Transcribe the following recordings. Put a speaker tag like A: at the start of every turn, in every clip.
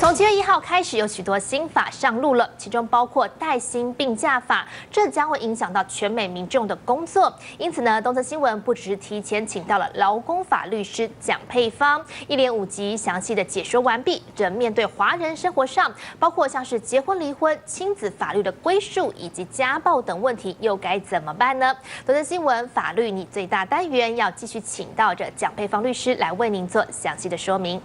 A: 从7月1号开始，有许多新法上路了，其中包括带薪病假法，这将会影响到全美民众的工作。因此呢，东森新闻不只是提前请到了劳工法律师蒋佩芳，一连5集详细的解说完毕。这面对华人生活上，包括像是结婚、离婚、亲子法律的归属以及家暴等问题，又该怎么办呢？东森新闻法律你最大单元要继续请到这蒋佩芳律师来为您做详细的说明。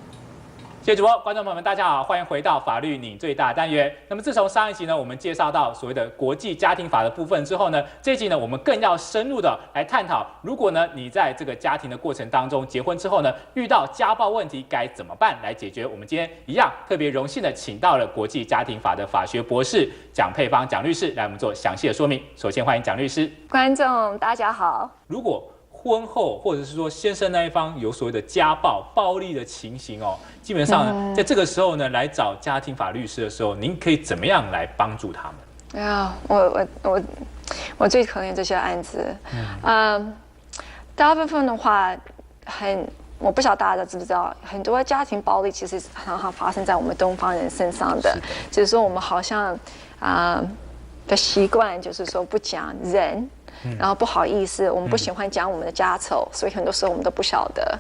B: 谢谢主播，观众朋友们，大家好，欢迎回到法律你最大单元。那么自从上一集呢，我们介绍到所谓的国际家庭法的部分之后呢，这一集呢，我们更要深入的来探讨，如果呢你在这个家庭的过程当中，结婚之后呢，遇到家暴问题该怎么办来解决？我们今天一样特别荣幸的请到了国际家庭法的法学博士蒋佩芳蒋律师来我们做详细的说明。首先欢迎蒋律师。
C: 观众大家好。
B: 如果婚后或者是说先生那一方有所谓的家暴、暴力的情形哦，基本上呢，在这个时候呢，来找家庭法律师的时候，您可以怎么样来帮助他们？
C: 啊，我最可怜这些案子，大部分的话我不晓得大家知不知道，很多家庭暴力其实常常发生在我们东方人身上的，就是说我们好像的习惯就是说不讲人。然后不好意思，我们不喜欢讲我们的家丑，所以很多时候我们都不晓得。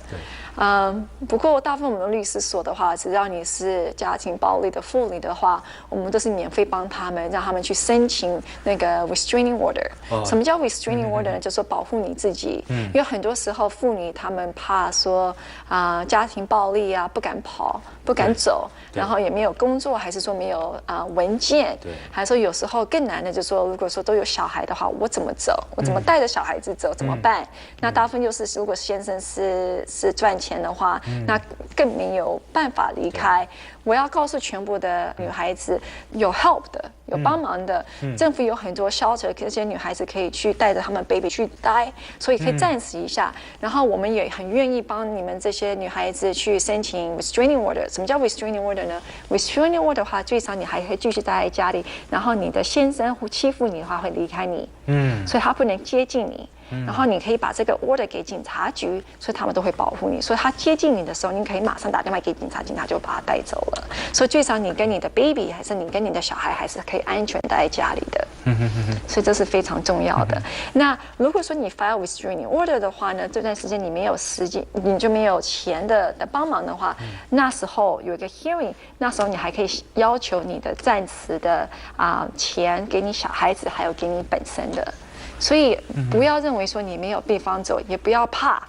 C: 不过大部分我们的律师说的话，只要你是家庭暴力的妇女的话，我们都是免费帮他们，让他们去申请那个 restraining order。什么叫 restraining order 呢？就是说保护你自己。因为很多时候妇女她们怕说家庭暴力啊，不敢跑，不敢走，然后也没有工作，还是说没有文件，还是说有时候更难的，就是说如果说都有小孩的话，我怎么走？我怎么带着小孩子走？怎么办？那大部分就是如果先生是赚钱的话，那更没有办法离开。我要告诉全部的女孩子，有 help 的，有帮忙的，政府有很多 shelter， 这些女孩子可以去带着她们 baby 去待，所以可以暂时一下。然后我们也很愿意帮你们这些女孩子去申请 restraining order。什么叫 restraining order 呢 ？restraining order 的话，最少你还可以继续待在家里，然后你的先生欺负你的话会离开你，所以他不能接近你。然后你可以把这个 order 给警察局，所以他们都会保护你。所以他接近你的时候，你可以马上打电话给警察，警察就把他带走了。所以最少你跟你的 baby 还是你跟你的小孩还是可以安全待在家里的。所以这是非常重要的。那如果说你 file restraining order 的话呢，这段时间你没有时间，你就没有钱的帮忙的话，那时候有一个 hearing， 那时候你还可以要求你的暂时的钱给你小孩子，还有给你本身的。所以不要认为说你没有地方走，也不要怕，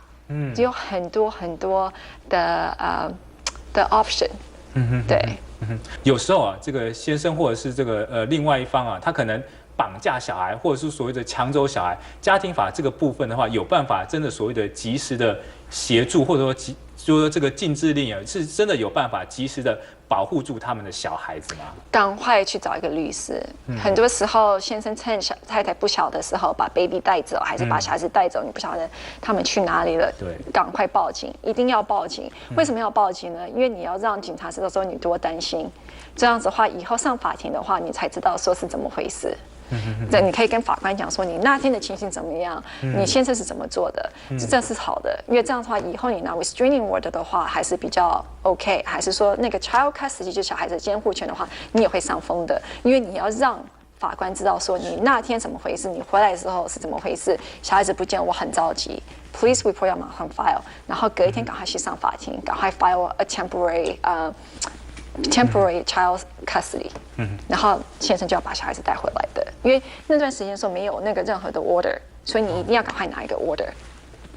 C: 有很多很多的option，对。
B: 有时候啊，这个先生或者是这个另外一方啊，他可能绑架小孩，或者是所谓的抢走小孩，家庭法这个部分的话，有办法真的所谓的及时的协助，或者说这个禁制令啊，是真的有办法及时的保护住他们的小孩子吗？
C: 赶快去找一个律师。很多时候，先生趁太太不晓的时候，把 baby 带走，还是把小孩子带走，你不晓得他们去哪里了。对，赶快报警，一定要报警。为什么要报警呢？因为你要让警察知道说你多担心，这样子的话，以后上法庭的话，你才知道说是怎么回事。你可以跟法官讲说你那天的情形怎么样，你先生是怎么做的，这是好的，因为这样的话以后你拿 restraining order 的话还是比较 OK， 还是说那个 child custody 就是小孩子的监护权的话，你也会上风的，因为你要让法官知道说你那天怎么回事，你回来的时候是怎么回事，小孩子不见我很着急 ，police report 要马上 file， 然后隔一天赶快去上法庭，赶快 file a temporary child custody，然后先生就要把小孩子带回来的，因为那段时间的时候没有那个任何的 order， 所以你一定要赶快拿一个 order。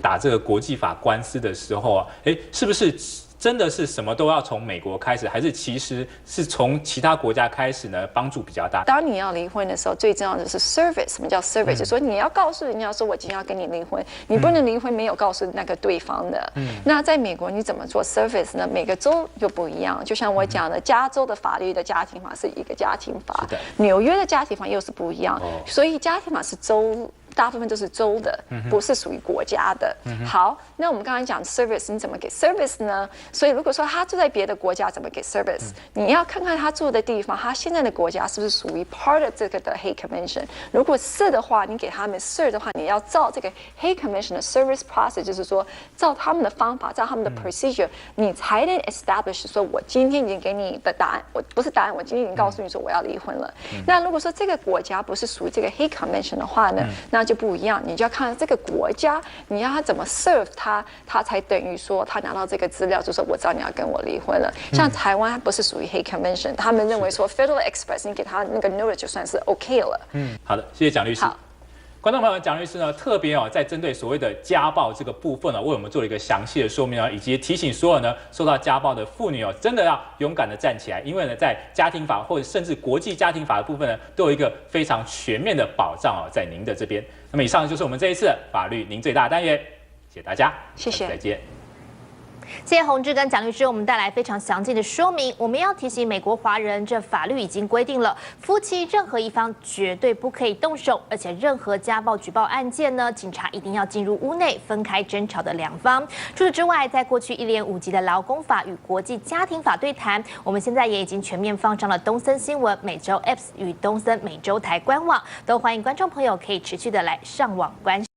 B: 打这个国际法官司的时候啊，是不是真的是什么都要从美国开始，还是其实是从其他国家开始呢？帮助比较大。
C: 当你要离婚的时候，最重要的是 service。什么叫 service？就是说你要告诉人家说我今天要跟你离婚，你不能离婚没有告诉那个对方的。那在美国你怎么做 service 呢？每个州又不一样。就像我讲的，加州的法律的家庭法是一个家庭法，纽约的家庭法又是不一样。所以家庭法是州大部分都是州的，不是属于国家的。好，那我们刚才讲 service， 你怎么给 service 呢？所以如果说他住在别的国家，怎么给 service？你要看看他住的地方，他现在的国家是不是属于 part of 这个的 Hague Convention？ 如果是的话，你给他们 serve 的话，你要照这个 Hague Convention 的 service process， 就是说照他们的方法，照他们的 procedure， 你才能 establish 说，我今天已经给你的答案，我不是答案，我今天已经告诉你说我要离婚了。那如果说这个国家不是属于这个 Hague Convention 的话呢，那就不一样，你就要看这个国家，你要他怎么 serve 他才等于说他拿到这个资料，就说我知道你要跟我离婚了。像台湾不是属于 Hague Convention， 他们认为说 Federal Express 你给他那个 notice 就算是 OK 了。
B: 好的，谢谢蒋律师。观众朋友们，蒋律师呢特别在针对所谓的家暴这个部分为我们做了一个详细的说明以及提醒所有呢受到家暴的妇女真的要勇敢的站起来，因为呢在家庭法或者甚至国际家庭法的部分呢，都有一个非常全面的保障在您的这边。那么以上就是我们这一次的法律您最大的单元，谢谢大家，
C: 谢谢，
B: 再见。
A: 谢谢宏志跟蒋律师，我们带来非常详尽的说明。我们要提醒美国华人，这法律已经规定了，夫妻任何一方绝对不可以动手，而且任何家暴举报案件呢，警察一定要进入屋内分开争吵的两方。除此之外，在过去1连5集的劳工法与国际家庭法对谈，我们现在也已经全面放上了东森新闻每周 Apps 与东森每周台官网，都欢迎观众朋友可以持续的来上网观赏。